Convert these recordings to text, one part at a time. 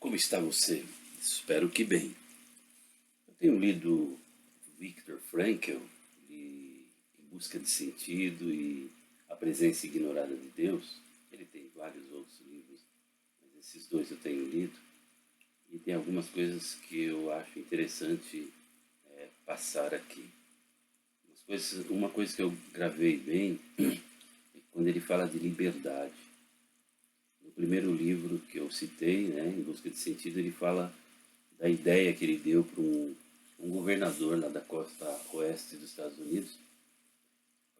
Como está você? Espero que bem. Eu tenho lido Viktor Frankl, Em Busca de Sentido e A Presença Ignorada de Deus. Ele tem vários outros livros, mas esses dois eu tenho lido. E tem algumas coisas que eu acho interessante passar aqui. Uma coisa que eu gravei bem é quando ele fala de liberdade. No primeiro livro que eu citei, Em Busca de Sentido, ele fala da ideia que ele deu para um governador lá da costa oeste dos Estados Unidos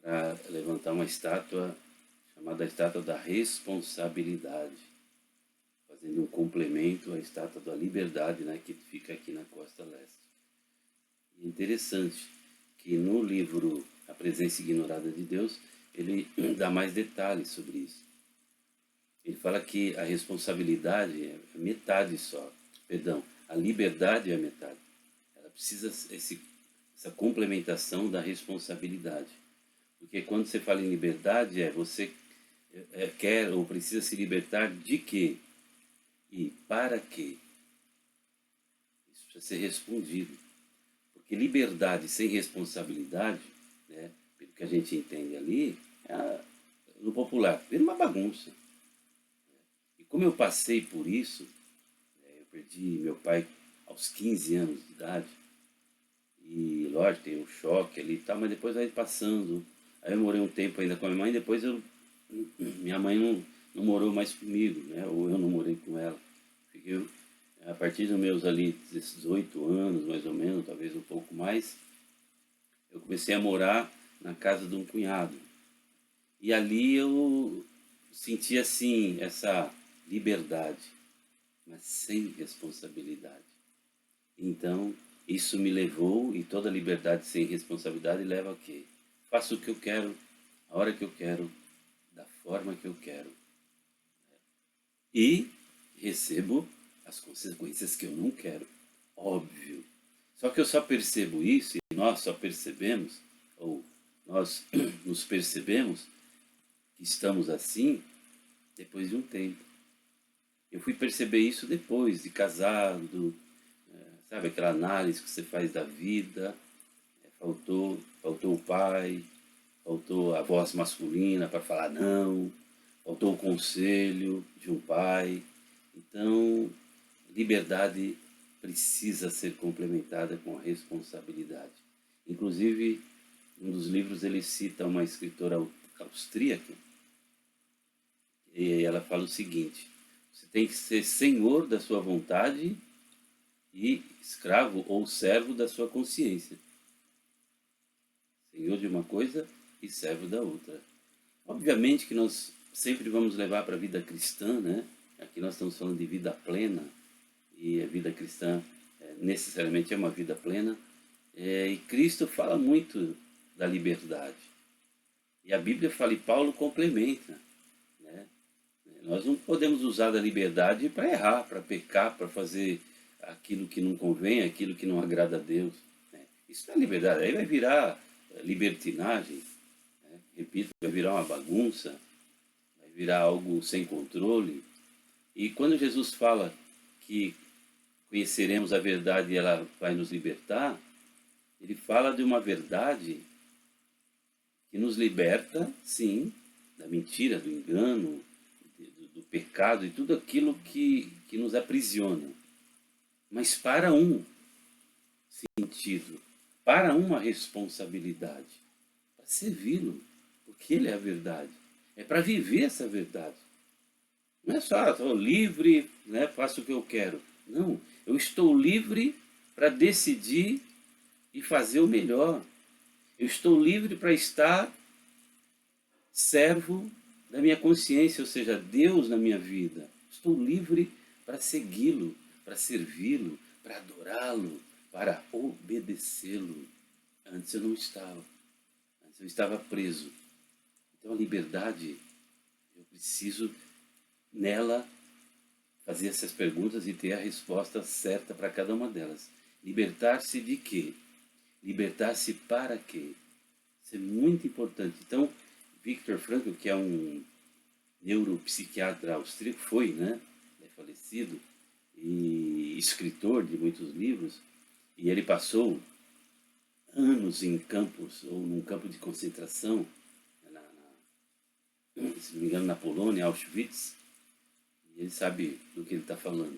para levantar uma estátua chamada Estátua da Responsabilidade, fazendo um complemento à Estátua da Liberdade, que fica aqui na costa leste. E é interessante que no livro A Presença Ignorada de Deus, ele dá mais detalhes sobre isso. Ele fala que a responsabilidade é metade só, perdão, a liberdade é a metade. Ela precisa essa complementação da responsabilidade. Porque quando você fala em liberdade, você quer ou precisa se libertar de quê? E para quê? Isso precisa ser respondido. Porque liberdade sem responsabilidade, pelo que a gente entende ali, no popular, vira uma bagunça. E como eu passei por isso, eu perdi meu pai aos 15 anos de idade, e lógico, tem um choque ali e tal, mas depois vai passando. Aí eu morei um tempo ainda com a minha mãe, depois minha mãe não morou mais comigo, ou eu não morei com ela. Fiquei, a partir dos meus ali 18 anos, mais ou menos, talvez um pouco mais, eu comecei a morar na casa de um cunhado. E ali eu senti assim, essa liberdade, mas sem responsabilidade. Então, isso me levou, e toda liberdade sem responsabilidade leva a quê? Faço o que eu quero, a hora que eu quero, da forma que eu quero. E recebo as consequências que eu não quero, óbvio. Só que eu só percebo isso, e nós só percebemos, ou nós nos percebemos que estamos assim depois de um tempo. Eu fui perceber isso depois de casado, sabe aquela análise que você faz da vida, faltou o pai, faltou a voz masculina para falar não, faltou o conselho de um pai. Então, liberdade precisa ser complementada com a responsabilidade. Inclusive, um dos livros ele cita uma escritora austríaca, e ela fala o seguinte: você tem que ser senhor da sua vontade e escravo ou servo da sua consciência. Senhor de uma coisa e servo da outra. Obviamente que nós sempre vamos levar para a vida cristã, Aqui nós estamos falando de vida plena, e a vida cristã necessariamente é uma vida plena, e Cristo fala muito da liberdade. E a Bíblia fala, e Paulo complementa, Nós não podemos usar da liberdade para errar, para pecar, para fazer aquilo que não convém, aquilo que não agrada a Deus. Isso não é liberdade, aí vai virar libertinagem, repito, vai virar uma bagunça, vai virar algo sem controle. E quando Jesus fala que conheceremos a verdade e ela vai nos libertar, ele fala de uma verdade que nos liberta, sim, da mentira, do engano, do pecado e tudo aquilo que nos aprisiona. Mas para um sentido, para uma responsabilidade, para servi-lo, porque ele é a verdade. É para viver essa verdade. Não é só, estou livre, faço o que eu quero. Não, eu estou livre para decidir e fazer o melhor. Eu estou livre para estar servo da minha consciência, ou seja, Deus na minha vida. Estou livre para segui-lo, para servi-lo, para adorá-lo, para obedecê-lo. Antes eu não estava. Antes eu estava preso. Então a liberdade, eu preciso nela fazer essas perguntas e ter a resposta certa para cada uma delas. Libertar-se de quê? Libertar-se para quê? Isso é muito importante. Então, Viktor Frankl, que é um neuropsiquiatra austríaco, foi, é falecido, e escritor de muitos livros, e ele passou anos em campos, ou num campo de concentração, se não me engano, na Polônia, Auschwitz, e ele sabe do que ele está falando.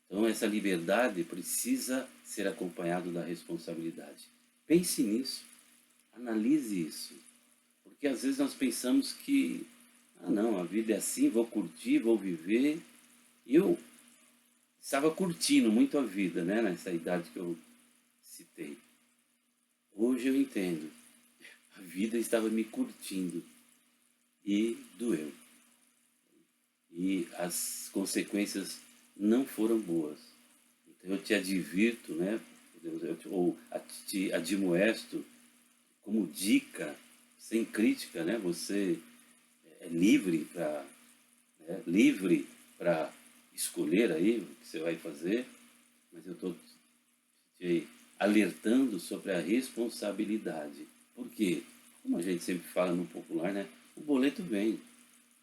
Então, essa liberdade precisa ser acompanhada da responsabilidade. Pense nisso, analise isso, porque às vezes nós pensamos que, não, a vida é assim, vou curtir, vou viver. E eu estava curtindo muito a vida, né, nessa idade que eu citei. Hoje eu entendo, a vida estava me curtindo e doeu. E as consequências não foram boas. Então eu te advirto, né, ou te admoesto como dica, sem crítica, né, você é livre para escolher aí o que você vai fazer, mas eu estou te alertando sobre a responsabilidade. Por quê? Como a gente sempre fala no popular, né? O boleto vem.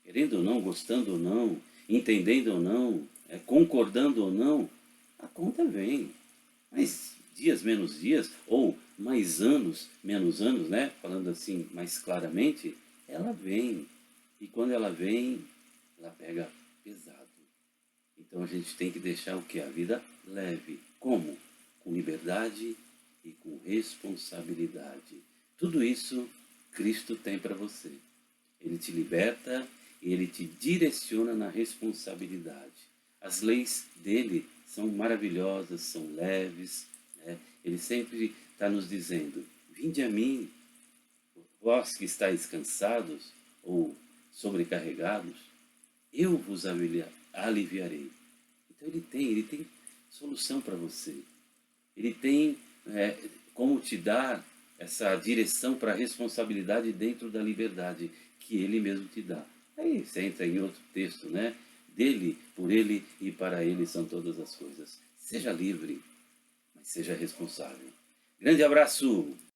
Querendo ou não, gostando ou não, entendendo ou não, concordando ou não, a conta vem. Mas dias menos dias, ou mais anos menos anos, né? Falando assim mais claramente, ela vem. E quando ela vem, ela pega pesado. Então a gente tem que deixar o que? A vida leve. Como? Com liberdade e com responsabilidade. Tudo isso Cristo tem para você. Ele te liberta e ele te direciona na responsabilidade. As leis dele são maravilhosas, são leves, né? Ele sempre está nos dizendo: vinde a mim, vós que estáis cansados ou sobrecarregados, eu vos aliviarei. Então ele tem solução para você. Ele tem como te dar essa direção para a responsabilidade dentro da liberdade que ele mesmo te dá. Aí você entra em outro texto, né? Dele, por ele e para ele são todas as coisas. Seja livre, mas seja responsável. Grande abraço!